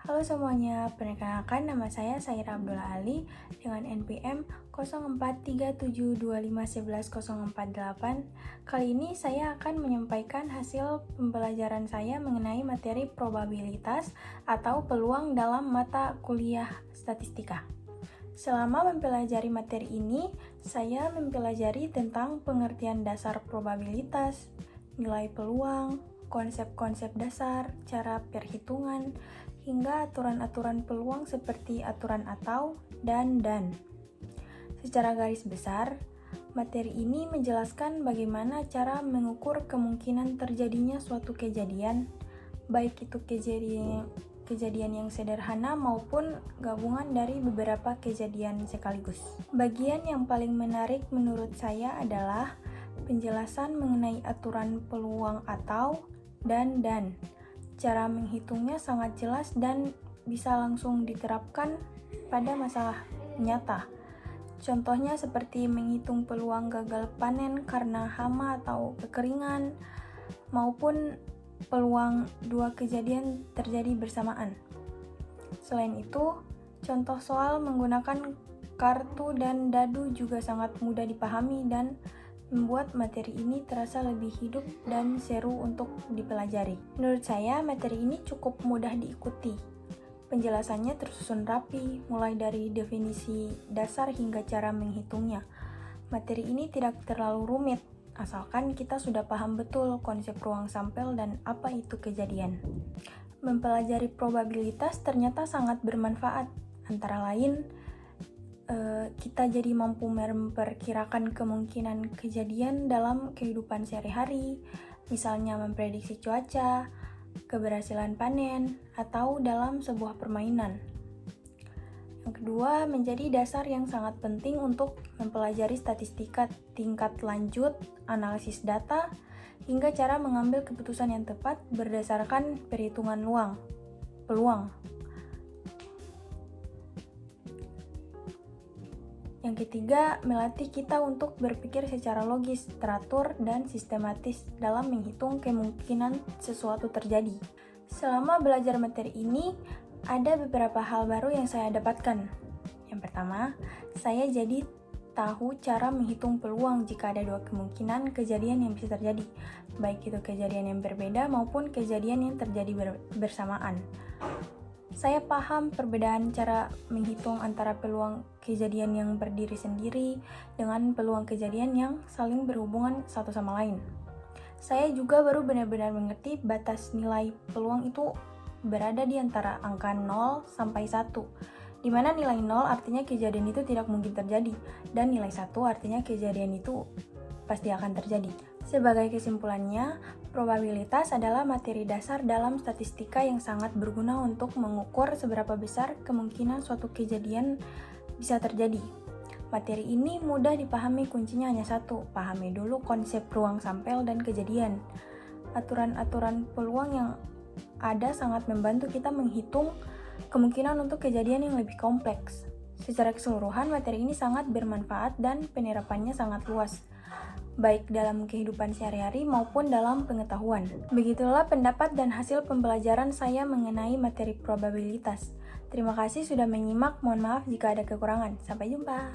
Halo semuanya, perkenalkan nama saya Saira Abdullah Ali dengan NPM 043725111048. Kali ini saya akan menyampaikan hasil pembelajaran saya mengenai materi probabilitas atau peluang dalam mata kuliah statistika. Selama mempelajari materi ini, saya mempelajari tentang pengertian dasar probabilitas, nilai peluang, konsep-konsep dasar, cara perhitungan, hingga aturan-aturan peluang seperti aturan atau dan. Secara garis besar, materi ini menjelaskan bagaimana cara mengukur kemungkinan terjadinya suatu kejadian, baik itu kejadian yang sederhana maupun gabungan dari beberapa kejadian sekaligus. Bagian yang paling menarik menurut saya adalah penjelasan mengenai aturan peluang atau dan. Cara menghitungnya sangat jelas dan bisa langsung diterapkan pada masalah nyata. Contohnya seperti menghitung peluang gagal panen karena hama atau kekeringan, maupun peluang dua kejadian terjadi bersamaan. Selain itu, contoh soal menggunakan kartu dan dadu juga sangat mudah dipahami dan membuat materi ini terasa lebih hidup dan seru untuk dipelajari. Menurut saya, materi ini cukup mudah diikuti. Penjelasannya tersusun rapi, mulai dari definisi dasar hingga cara menghitungnya. Materi ini tidak terlalu rumit, asalkan kita sudah paham betul konsep ruang sampel dan apa itu kejadian. Mempelajari probabilitas ternyata sangat bermanfaat, antara lain kita jadi mampu memperkirakan kemungkinan kejadian dalam kehidupan sehari-hari, misalnya memprediksi cuaca, keberhasilan panen, atau dalam sebuah permainan. Yang kedua, menjadi dasar yang sangat penting untuk mempelajari statistika tingkat lanjut, analisis data, hingga cara mengambil keputusan yang tepat berdasarkan perhitungan peluang. Yang ketiga, melatih kita untuk berpikir secara logis, teratur, dan sistematis dalam menghitung kemungkinan sesuatu terjadi. Selama belajar materi ini, ada beberapa hal baru yang saya dapatkan. Yang pertama, saya jadi tahu cara menghitung peluang jika ada dua kemungkinan kejadian yang bisa terjadi, baik itu kejadian yang berbeda maupun kejadian yang terjadi bersamaan. Saya paham perbedaan cara menghitung antara peluang kejadian yang berdiri sendiri dengan peluang kejadian yang saling berhubungan satu sama lain. Saya juga baru benar-benar mengerti batas nilai peluang itu berada di antara angka 0 sampai 1, di mana nilai 0 artinya kejadian itu tidak mungkin terjadi, dan nilai 1 artinya kejadian itu pasti akan terjadi. Sebagai kesimpulannya, probabilitas adalah materi dasar dalam statistika yang sangat berguna untuk mengukur seberapa besar kemungkinan suatu kejadian bisa terjadi. Materi ini mudah dipahami, kuncinya hanya satu, pahami dulu konsep ruang sampel dan kejadian. Aturan-aturan peluang yang ada sangat membantu kita menghitung kemungkinan untuk kejadian yang lebih kompleks. Secara keseluruhan, materi ini sangat bermanfaat dan penerapannya sangat luas, baik dalam kehidupan sehari-hari maupun dalam pengetahuan. Begitulah pendapat dan hasil pembelajaran saya mengenai materi probabilitas. Terima kasih sudah menyimak, mohon maaf jika ada kekurangan. Sampai jumpa.